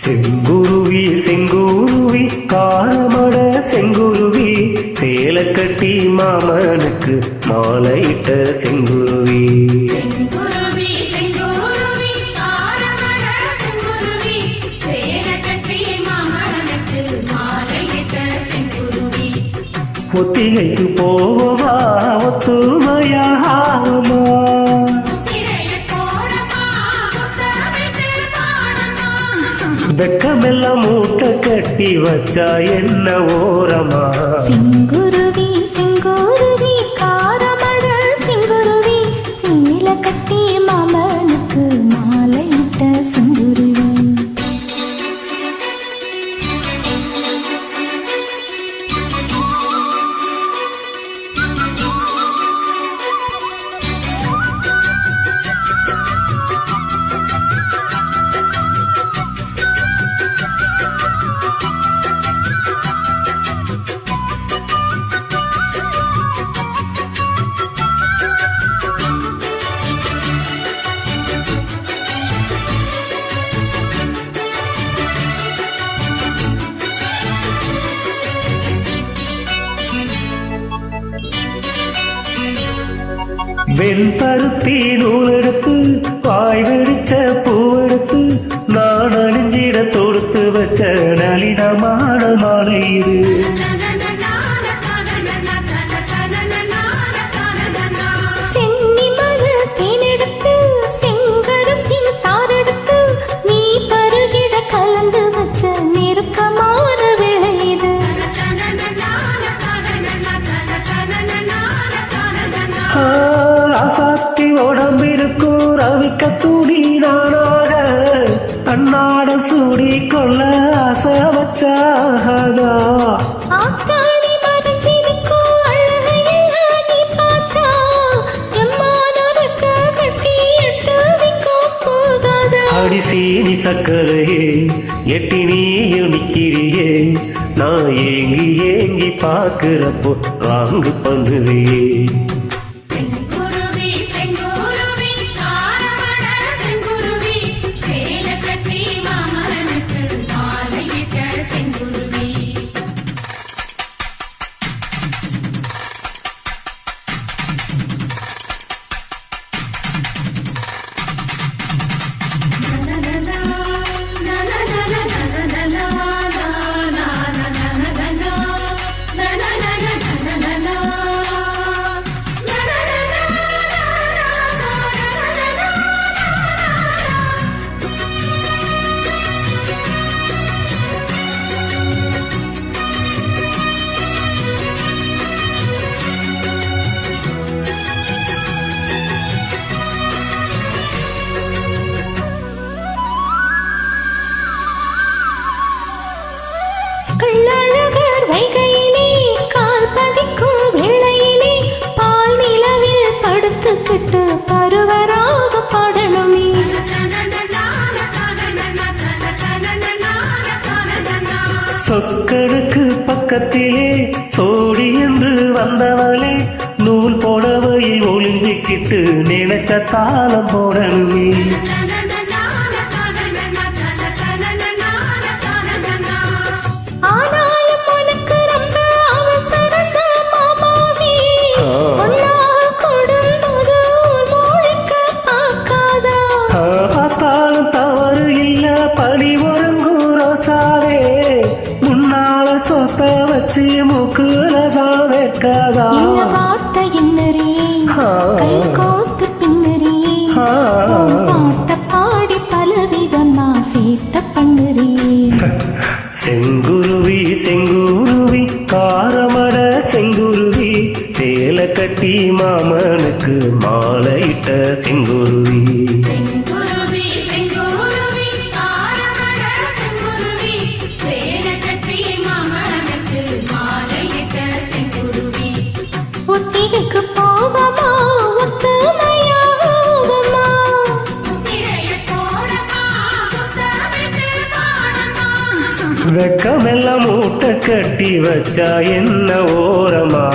செங்குருவி செங்குருவி காரமட செங்குருவி சேலை கட்டி மாமனுக்கு மாலையிட்ட செங்குருவி. ஒத்திகைக்கு போவா ஒத்துமையாகுமா, வெக்கமெல்லாம் மூட்டை கட்டி வச்சா என்ன ஓரமா. செங்குருவி செங்குருவி காரமட செங்குருவி சேலை கட்டி மாமனுக்கு மாலையிட்ட செங்குருவி. வெண்பருத்தி நூலெடுத்து பாய் வெடிச்ச பூவெடுத்து நான் அணிஞ்சிட தொடுத்து வச்ச நளினமான மாலை இது. ஆசாத்தி உடம்பிருக்கும் ரவிக்க துணி நானாக அன்னாட சூடி கொள்ள ஆசை வச்சாகா. அடி சீனி சக்கரையே எட்டி நீயும் நிக்கிறியே, நான் ஏங்கி ஏங்கி பாக்குறப்போ ராங்கு பண்ணுறியே. கள்ளழகர் வைகையிலே கால் பதிக்கும் வேளையிலே பால் நிலவில் படுத்துக்கிட்டு பருவராக பாடணுமே. சொக்கனுக்கு பக்கத்திலே சோடி என்று வந்தவளே, நூல் போடவையில் ஒளிஞ்சிக்கிட்டு நினைச்ச தாளம் போடணுமே. பார்த்தாலும் தவறு இல்ல பணி ஒருங்கும் ரோசாவே, முன்னால சொத்த வச்சு முக்குலதான் வைக்காதா. கோத்து பின்னறியே பாட்ட பாடி பலவிதமா சேட்ட பண்ணுறியே. செங்குருவி செங்குருவி காரமட செங்குருவி சேலை கட்டி மாமனுக்கு மாலையிட்ட செங்குருவி. ஒத்திகைக்கு போவமா ஒத்துமையாகுமா, வெக்கமெல்லாம் மூட்டை கட்டி வச்சா என்ன ஓரமா.